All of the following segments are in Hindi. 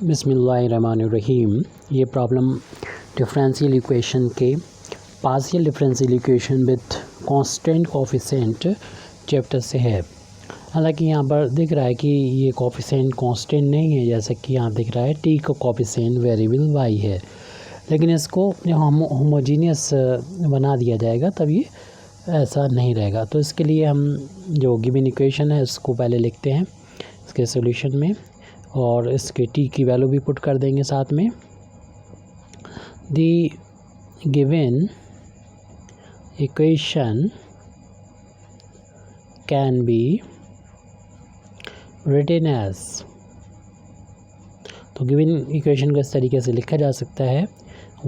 बिस्मिल्लाहिर्रहमानिर्रहीम। ये प्रॉब्लम डिफरेंशियल इक्वेशन के partial differential equation with constant coefficient chapter से है। हालांकि यहाँ पर दिख रहा है कि ये कोफिशिएंट कांस्टेंट नहीं है, जैसे कि यहाँ दिख रहा है टी का कोफिशिएंट वेरिएबल वाई है, लेकिन इसको होमोजीनियस बना दिया जाएगा तब ये ऐसा नहीं रहेगा। तो इसके लिए हम जो गिवन इक्वेशन है उसको पहले लिखते हैं इसके सॉल्यूशन में, और इसके टी की वैल्यू भी पुट कर देंगे साथ में। The given equation can be written as, तो गिवन इक्वेशन को इस तरीके से लिखा जा सकता है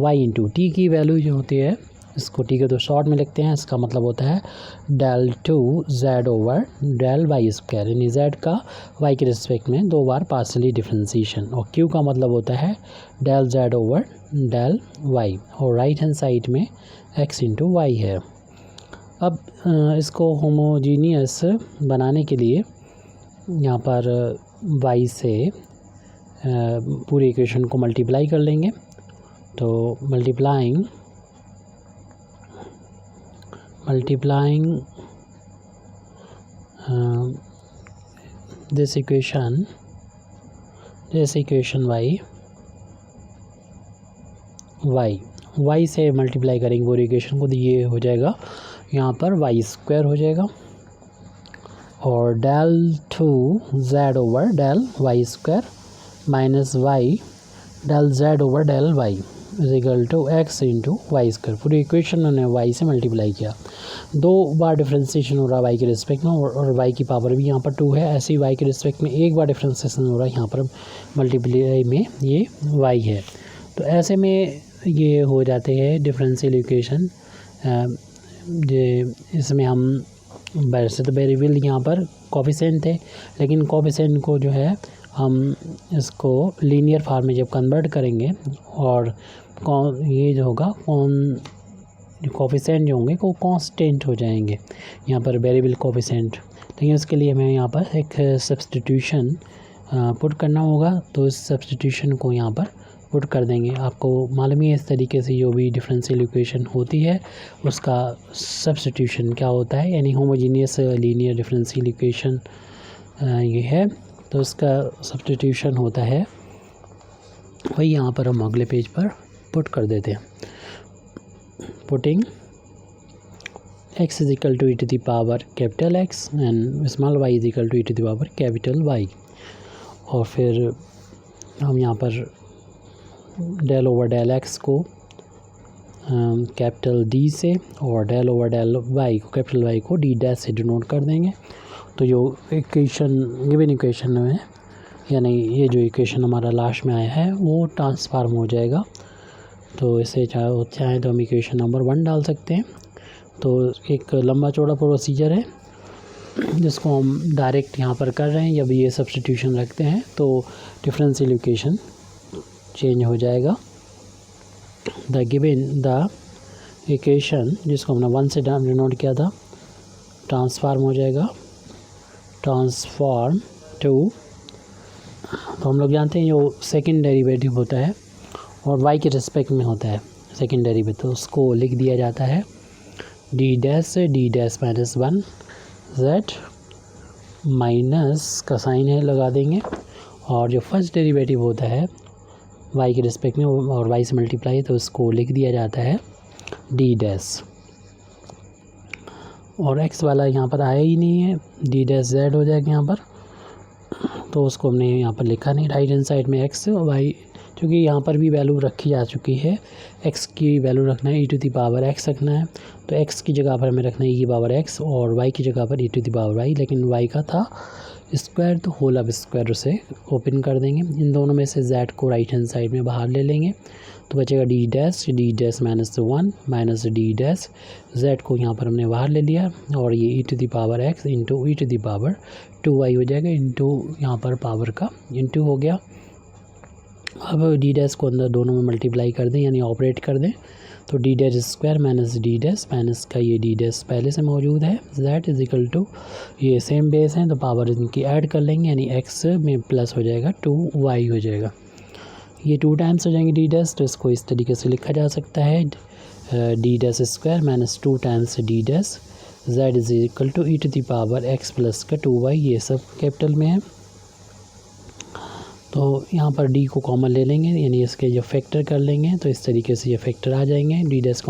y इंटू टी की वैल्यू जो होती है इसको टी के तो शॉर्ट में लिखते हैं, इसका मतलब होता है del two Z over del Y square, यानी जेड का वाई के रिस्पेक्ट में दो बार पार्शियली डिफरेंशिएशन, और क्यू का मतलब होता है del Z over del Y, और राइट हैंड साइड में एक्स इंटू वाई है। अब इसको होमोजीनियस बनाने के लिए यहाँ पर वाई से पूरी इक्वेशन को मल्टीप्लाई कर लेंगे, तो मल्टीप्लाइंग this equation y से मल्टीप्लाई करेंगे पूरी इक्वेशन को, तो ये हो जाएगा यहाँ पर वाई स्क्वायर हो जाएगा, और del two Z over del Y square minus Y del Z over del Y is equal to X into Y square. पूरी इक्वेशन उन्होंने वाई से मल्टीप्लाई किया, दो बार डिफरेंशिएशन हो रहा है वाई के रिस्पेक्ट में, और वाई की पावर भी यहाँ पर 2 है। ऐसे ही वाई के रिस्पेक्ट में एक बार डिफरेंशिएशन हो रहा है, यहाँ पर मल्टीप्लाई में ये वाई है। तो ऐसे में ये हो जाते हैं डिफरेंशियल इक्वेशन। इसमें हम वैसे तो वेरिएबल यहाँ पर कोफिशिएंट थे, लेकिन कोफिशिएंट को जो है हम इसको लीनियर फॉर्म में जब कन्वर्ट करेंगे, और ये जो होगा कोफिशिएंट जो होंगे वो कांस्टेंट हो जाएंगे यहाँ पर वेरिएबल कोफिशिएंट। लेकिन उसके लिए हमें यहाँ पर एक सब्स्टिट्यूशन पुट करना होगा, तो इस सब्स्टिट्यूशन को यहाँ पर पुट कर देंगे। आपको मालूम ही है इस तरीके से जो भी डिफरेंशियल इक्वेशन होती है उसका सब्स्टिट्यूशन क्या होता है, यानी होमोजीनियस लीनियर डिफरेंशियल इक्वेशन ये है, तो इसका सब्स्टिट्यूशन होता है वही यहाँ पर हम अगले पेज पर पुट कर देते हैं। Putting x is equal to E to the power capital X and small y is equal to E to the power capital Y, और फिर हम यहाँ पर डेल ओवर डेल एक्स को कैपिटल डी से, और डेल ओवर डेल वाई को कैपिटल वाई को डी डैश से डिनोट कर देंगे। तो जो इक्वेशन गिवन इक्वेशन में, यानी ये जो इक्वेशन हमारा लास्ट में आया है वो ट्रांसफार्म हो जाएगा। तो इसे चाहे तो हम इक्वेशन नंबर 1 डाल सकते हैं। तो एक लंबा चौड़ा प्रोसीजर है जिसको हम डायरेक्ट यहाँ पर कर रहे हैं। जब ये सब्स्टिट्यूशन रखते हैं तो डिफरेंशियल इक्वेशन चेंज हो जाएगा। द इक्वेशन जिसको हमने 1 से डिनोट किया था ट्रांसफार्म हो जाएगा, ट्रांसफॉर्म टू, तो हम लोग जानते हैं जो सेकंड डेरिवेटिव होता है और वाई के रिस्पेक्ट में होता है सेकंड डेरिवेटिव, तो उसको लिख दिया जाता है D dash minus 1 Z minus का साइन है लगा देंगे, और जो फर्स्ट डेरिवेटिव होता है वाई के रिस्पेक्ट में और वाई से मल्टीप्लाई, तो उसको लिख दिया जाता है डी डैश, और एक्स वाला यहाँ पर आया ही नहीं है, डी डैश जेड हो जाएगा यहाँ पर, तो उसको हमने यहाँ पर लिखा नहीं। राइट हैंड साइड में एक्स वाई, क्योंकि यहाँ पर भी वैल्यू रखी जा चुकी है, एक्स की वैल्यू रखना है ई टू द पावर एक्स रखना है, तो एक्स की जगह पर हमें रखना है ई की पावर एक्स, और वाई की जगह पर ई टू द पावर वाई, लेकिन वाई का था स्क्वायर तो होल अब स्क्वायर उसे ओपन कर देंगे। इन दोनों में से जेड को राइट हैंड साइड में बाहर ले लेंगे, तो बचेगा D dash minus 1 minus D dash, Z को यहाँ पर हमने बाहर ले लिया, और ये E to the power X into E to the power 2y हो जाएगा, इंटू यहाँ पर पावर का इंटू हो गया। अब डी डैश को अंदर दोनों में मल्टीप्लाई कर दें, यानी ऑपरेट कर दें, तो D dash square minus D dash minus का ये डी डैश पहले से मौजूद है, दैट इज इक्वल टू ये सेम बेस हैं तो पावर इनकी ऐड कर लेंगे, यानी एक्स में प्लस हो जाएगा 2y हो जाएगा। ये 2 टाइम्स हो जाएंगे डी डैश, तो इसको इस तरीके से लिखा जा सकता है D dash square minus 2 times D dash z is equal to E to the power x plus का 2y, ये सब कैपिटल में है। तो यहाँ पर d को कॉमन ले लेंगे, यानी इसके जब फैक्टर कर लेंगे तो इस तरीके से ये फैक्टर आ जाएंगे। डी डैश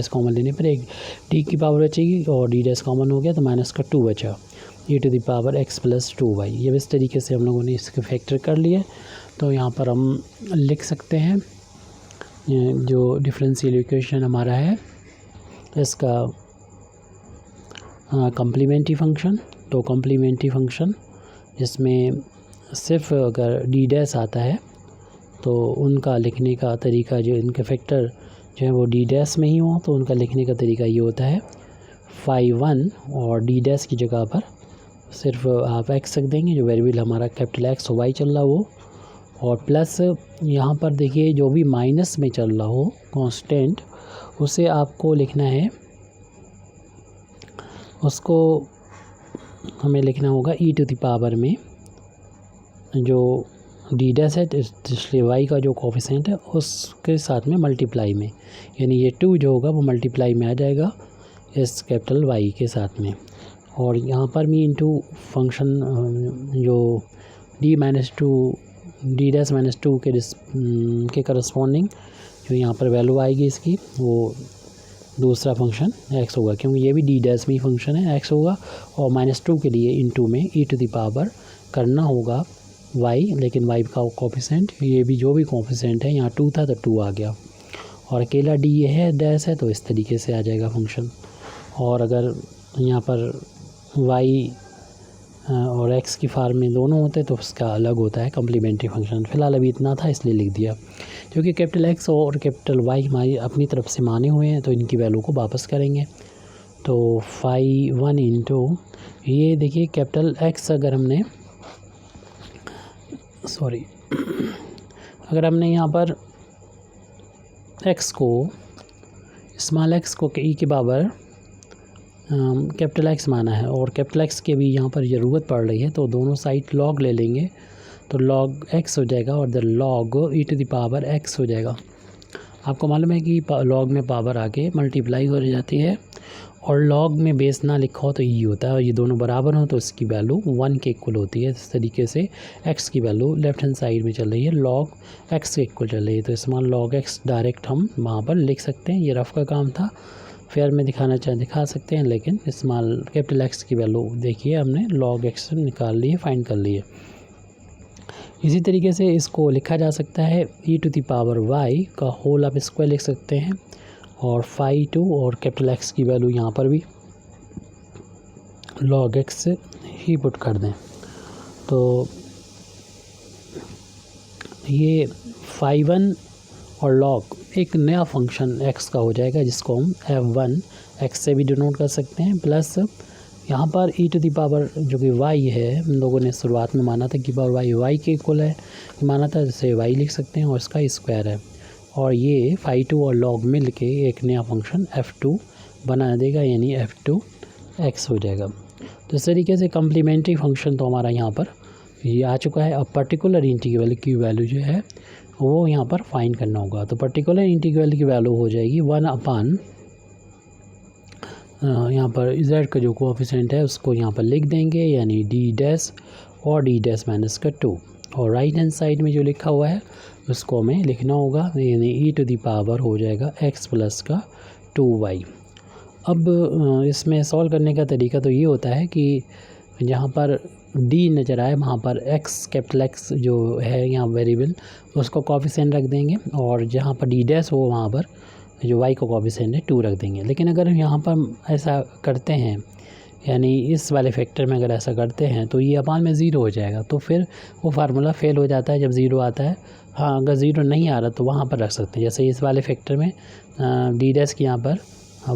कॉमन लेने पर एक d की पावर बचेगी और डी डैश कॉमन हो गया तो माइनस का 2 बचा, E to the power x plus 2y। ये इस तरीके से हम लोगों ने इसके फैक्टर कर लिए। तो यहाँ पर हम लिख सकते हैं जो डिफरेंशियल इक्वेशन हमारा है इसका कम्प्लीमेंट्री फंक्शन। तो कम्प्लीमेंट्री फंक्शन जिसमें सिर्फ अगर डी डैश आता है तो उनका लिखने का तरीका, जो इनके फैक्टर जो है वो डी डैश में ही हो, तो उनका लिखने का तरीका ये होता है फाई 1 और डी डैश की जगह पर सिर्फ आप x रख देंगे, जो वेरिएबल हमारा कैपिटल x वाई चल रहा हो, और प्लस यहाँ पर देखिए जो भी माइनस में चल रहा हो कांस्टेंट, उसे आपको लिखना है, उसको हमें लिखना होगा ई टू द पावर में जो डी डैश है, इसलिए वाई का जो कोफिशिएंट है उसके साथ में मल्टीप्लाई में, यानी ये 2 जो होगा वो मल्टीप्लाई में आ जाएगा इस कैपिटल वाई के साथ में। और यहाँ पर भी इंटू फंक्शन जो डी डैश माइनस 2 के करस्पॉन्डिंग जो यहाँ पर वैल्यू आएगी इसकी, वो दूसरा फंक्शन x होगा, क्योंकि ये भी डी डैश में ही फंक्शन है, x होगा। और -2 के लिए इनटू में ई टू द पावर करना होगा y, लेकिन y का कोफिशिएंट, ये भी जो भी कोफिशिएंट है, यहाँ 2 था तो 2 आ गया, और अकेला d ये है डैश है, तो इस तरीके से आ जाएगा फंक्शन। और अगर यहाँ पर y और x की फार्म में दोनों होते तो उसका अलग होता है कम्प्लीमेंट्री फंक्शन। फिलहाल अभी इतना था इसलिए लिख दिया, क्योंकि कैपिटल x और कैपिटल y हमारी अपनी तरफ से माने हुए हैं, तो इनकी वैल्यू को वापस करेंगे। तो फाई 1 इंटू ये देखिए कैपिटल x, अगर हमने अगर हमने यहाँ पर x को स्मॉल x को e के पावर कैपिटल x माना है, और कैपिटल x के भी यहाँ पर ज़रूरत पड़ रही है, तो दोनों साइड log ले लेंगे, तो log x हो जाएगा और the log e to the power x हो जाएगा। आपको मालूम है कि log में पावर आके मल्टीप्लाई हो जाती है, और log में बेस ना लिखा हो तो e होता है, और ये दोनों बराबर हो तो इसकी वैल्यू 1 के इक्वल होती है। इस तरीके से x की वैल्यू लेफ्ट हैंड साइड में चल रही है, log x के इक्वल चल रही है, तो स्मॉल log x डायरेक्ट हम वहाँ पर लिख सकते हैं। ये रफ का काम था, फिर में दिखा सकते हैं, लेकिन स्मॉल कैपिटल x की वैल्यू देखिए हमने log x निकाल ली है, फाइंड कर ली है। इसी तरीके से इसको लिखा जा सकता है e to the power y का होल आप स्क्वायर लिख सकते हैं, और फाई 2 और कैपिटल x की वैल्यू यहाँ पर भी log x ही पुट कर दें, तो ये फाई 1 और log एक नया फंक्शन x का हो जाएगा, जिसको हम f1 x से भी डिनोट कर सकते हैं, प्लस यहाँ पर e टू द पावर जो कि y है, हम लोगों ने शुरुआत में माना था कि पावर y के इक्वल है, माना था, जैसे y लिख सकते हैं, और इसका स्क्वायर है, और ये फाई 2 और log मिल के एक नया फंक्शन f2 बना देगा, यानी f2 x हो जाएगा। तो इस तरीके से कम्प्लीमेंट्री फंक्शन तो हमारा यहाँ पर ये आ चुका है। अब पर्टिकुलर इंटीग्रल की वैल्यू जो है वो यहाँ पर फाइंड करना होगा। तो पर्टिकुलर इंटीग्रल की वैल्यू हो जाएगी 1/, यहाँ पर z का जो कोएफिशिएंट है उसको यहाँ पर लिख देंगे, यानी d डैश और d डैश माइनस का 2, और राइट हैंड साइड में जो लिखा हुआ है उसको हमें लिखना होगा, यानी e टू द पावर हो जाएगा x प्लस का 2y। अब इसमें सॉल्व करने का तरीका तो ये होता है कि जहाँ पर d नज़र आए वहाँ पर x कैपिटल x जो है यहाँ वेरिएबल, उसको कोएफिशिएंट रख देंगे, और जहाँ पर d डैश हो वहाँ पर जो y को कोएफिशिएंट है 2 रख देंगे। लेकिन अगर यहाँ पर ऐसा करते हैं, यानी इस वाले फैक्टर में अगर ऐसा करते हैं, तो ये अपान में 0 हो जाएगा, तो फिर वो फार्मूला फेल हो जाता है जब 0 आता है। हाँ, अगर 0 नहीं आ रहा तो वहाँ पर रख सकते हैं, जैसे इस वाले फैक्टर में d डैश की यहाँ पर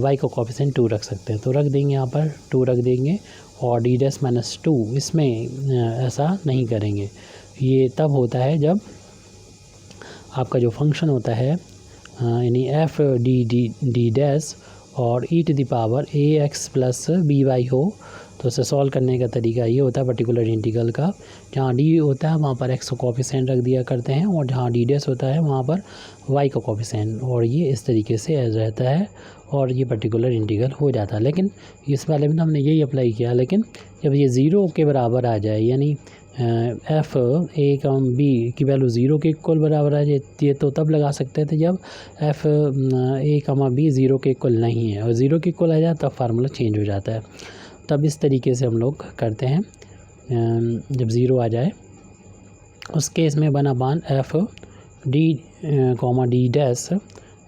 y को कोएफिशिएंट 2 रख सकते हैं, तो रख देंगे, यहाँ पर 2 रख देंगे, और d डैश माइनस 2 इसमें ऐसा नहीं करेंगे। ये तब होता है जब आपका जो फंक्शन होता है यानी एफ डी डैश और e to the power ax plus by हो, तो इसे सॉल्व करने का तरीका ये होता है पर्टिकुलर इंटीग्रल का, जहाँ डी होता है वहाँ पर एक्स का कोफिशिएंट रख दिया करते हैं और जहाँ डी डैश होता है वहाँ पर वाई का कोफिशिएंट, और ये इस तरीके से रहता है और ये पर्टिकुलर इंटीग्रल हो जाता है। लेकिन इस वाले में हमने यही अप्लाई किया, लेकिन जब ये ज़ीरो के बराबर आ जाए, यानी एफ ए कम बी की वैल्यू ज़ीरो के इक्वल बराबर आ जाए, तो तब लगा सकते थे जब एफ ए कमा बी ज़ीरो के इक्वल नहीं है, और ज़ीरो के इक्वल आ जाए तब फार्मूला चेंज हो जाता है। तब इस तरीके से हम लोग करते हैं, जब ज़ीरो आ जाए उस केस में 1/, F D comma D dash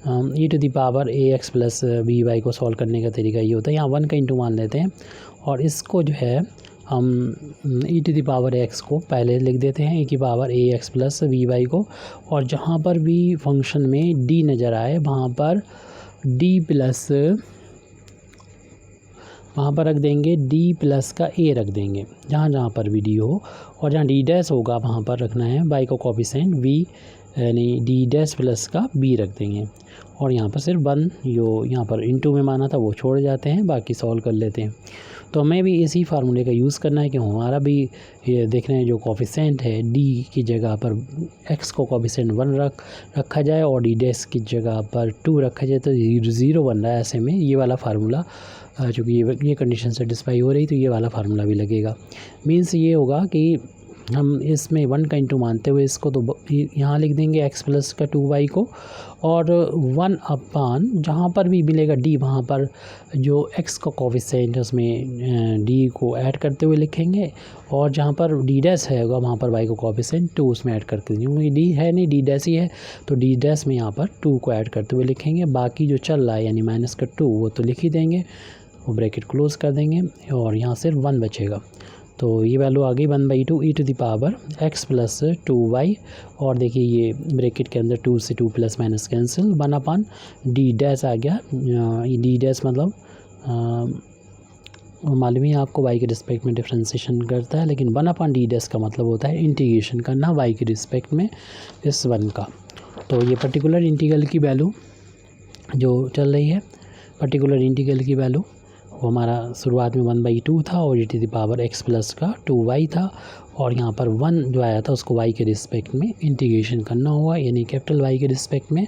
E to the power A X plus B Y को सॉल्व करने का तरीका ये होता है। यहाँ 1 का इंटू मान लेते हैं और इसको जो है हम ई टू द पावर एक्स को पहले लिख देते हैं, ई की power A X plus B Y को, और जहाँ पर भी फंक्शन में डी नज़र आए वहाँ पर डी प्लस, वहाँ पर रख देंगे डी प्लस का ए रख देंगे जहाँ जहाँ पर भी डी हो, और जहाँ डी डैश होगा वहाँ पर रखना है वाई का कोफिशिएंट वी, यानी डी डैश प्लस का बी रख देंगे। और यहाँ पर सिर्फ 1 जो यहाँ पर इनटू में माना था वो छोड़ जाते हैं, बाकी सॉल्व कर लेते हैं। तो हमें भी इसी फार्मूले का यूज़ करना है कि हमारा भी ये देख रहे हैं जो कोफिशिएंट है डी की जगह पर एक्स को कोफिशिएंट 1 रखा जाए और डी डैश की जगह पर 2 रखा जाए, तो 0 बन रहा है। ऐसे में ये वाला फार्मूला चूँकि ये कंडीशन सेटिस्फाई हो रही तो ये वाला फार्मूला भी लगेगा। मीन्स ये होगा कि हम इसमें 1 का इंटू मानते हुए इसको तो यहाँ लिख देंगे x प्लस का 2y को, और 1/, जहाँ पर भी मिलेगा d वहाँ पर जो x का कोफिशिएंट है उसमें d को ऐड करते हुए लिखेंगे, और जहाँ पर d डैश है वहाँ पर y का कोफिशिएंट 2 उसमें ऐड करके देंगे, क्योंकि d है नहीं, d डैश ही है तो d डैश में यहाँ पर 2 को ऐड करते हुए लिखेंगे। बाकी जो चल रहा है यानी -2 वो तो लिख ही देंगे, वो ब्रैकेट क्लोज़ कर देंगे और यहाँ सिर्फ 1 बचेगा। तो ये वैल्यू आ गई 1/2 E to the power x plus 2y, और देखिए ये ब्रैकेट के अंदर 2 से 2 plus minus cancel, 1/, D dash आ गया। डी डैश मतलब मालूम ही आपको y के रिस्पेक्ट में डिफ्रेंशिएशन करता है, लेकिन 1/, डी डैश का मतलब होता है इंटीग्रेशन करना y के रिस्पेक्ट में इस 1 का। तो ये पर्टिकुलर इंटीग्रल की वैल्यू जो चल रही है, पर्टिकुलर इंटीग्रल की वैल्यू वो हमारा शुरुआत में 1/2 था और E to the power x plus का 2y था, और यहाँ पर 1 जो आया था उसको y के रिस्पेक्ट में इंटीग्रेशन करना हुआ, यानी कैपिटल Y के रिस्पेक्ट में।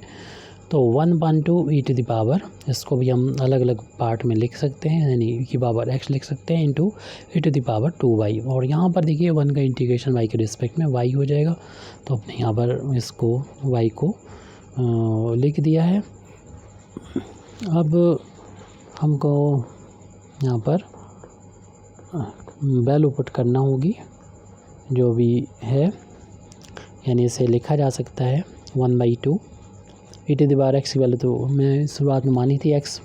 तो 1/2 ई टू द पावर, इसको भी हम अलग अलग पार्ट में लिख सकते हैं, यानी ई की पावर x लिख सकते हैं into E to the power 2y, और यहाँ पर देखिए 1 का इंटीग्रेशन y के रिस्पेक्ट में y हो जाएगा। तो अपने यहाँ पर इसको y को लिख दिया है। अब हमको यहाँ पर वैल्यू पुट करना होगी जो भी है, यानी इसे लिखा जा सकता है 1/2 E to the power x की वैल्यू तो मैं शुरुआत में मानी थी x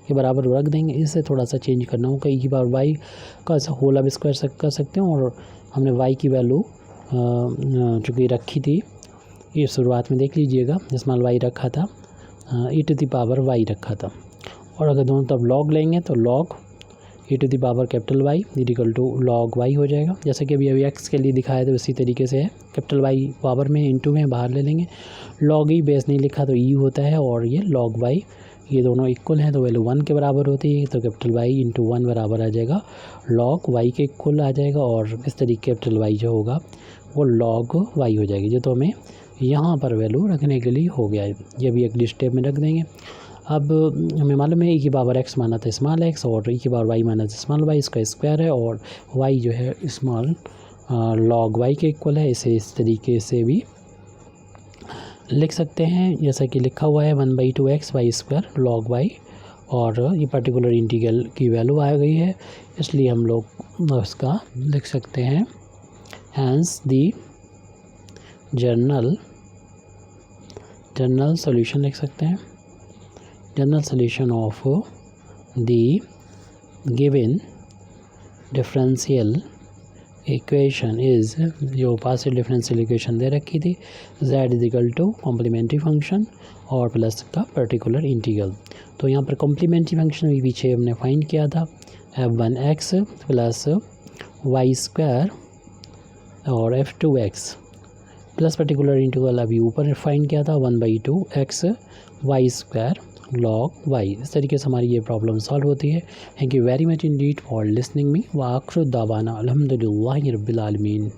के बराबर रख देंगे, इसे थोड़ा सा चेंज करना होगा, ई की पावर y का होल अब स्क्वायर कर सकते हैं, और हमने y की वैल्यू चूँकि रखी थी ये शुरुआत में देख लीजिएगा, जिसमें y रखा था ई टू द पावर y रखा था, और अगर दोनों तरफ लॉग लेंगे तो log E to the power capital Y equal to log y हो जाएगा। जैसे कि अभी x के लिए दिखाया तो इसी तरीके से है, कैपिटल Y पावर में इंटू में बाहर ले लेंगे, लॉग ई बेस नहीं लिखा तो ई होता है, और ये लॉग y, ये दोनों इक्वल हैं तो वैल्यू 1 के बराबर होती है, तो कैपिटल Y इंटू 1 बराबर आ जाएगा लॉग y के इक्वल आ जाएगा, और इस तरीके कैपिटल Y जो होगा वो लॉग y हो जाएगी, जो तो हमें यहाँ पर वैल्यू रखने के लिए हो गया है। ये भी अगली स्टेप में रख देंगे। अब हमें मालूम है ई की पावर x माना था स्मॉल x, और ई की पावर y माना था स्मॉल y, इसका स्क्वायर है, और y जो है स्मॉल लॉग y के इक्वल है। इसे इस तरीके से भी लिख सकते हैं जैसा कि लिखा हुआ है 1/2 x y square log y, और ये पर्टिकुलर इंटीग्रल की वैल्यू आ गई है, इसलिए हम लोग उसका लिख सकते हैं हैंस दी जनरल सॉल्यूशन लिख सकते हैं। General solution of the given differential equation is, जो पार्शियल डिफरेंशियल इक्वेशन दे रखी थी, z equal to complementary function और प्लस का पर्टिकुलर इंटीग्रल। तो यहाँ पर कॉम्प्लीमेंट्री फंक्शन भी पीछे हमने फाइंड किया था, f1x प्लस y स्क्वायर और f2x प्लस पर्टिकुलर इंटीग्रल अभी ऊपर फाइंड किया था 1/2 x y square log y। इस तरीके से हमारी ये प्रॉब्लम सॉल्व होती है। Thank you very much Indeed for listening me. व आखिर दावाना अल्हम्दुलिल्लाहि रब्बिल आलमीन।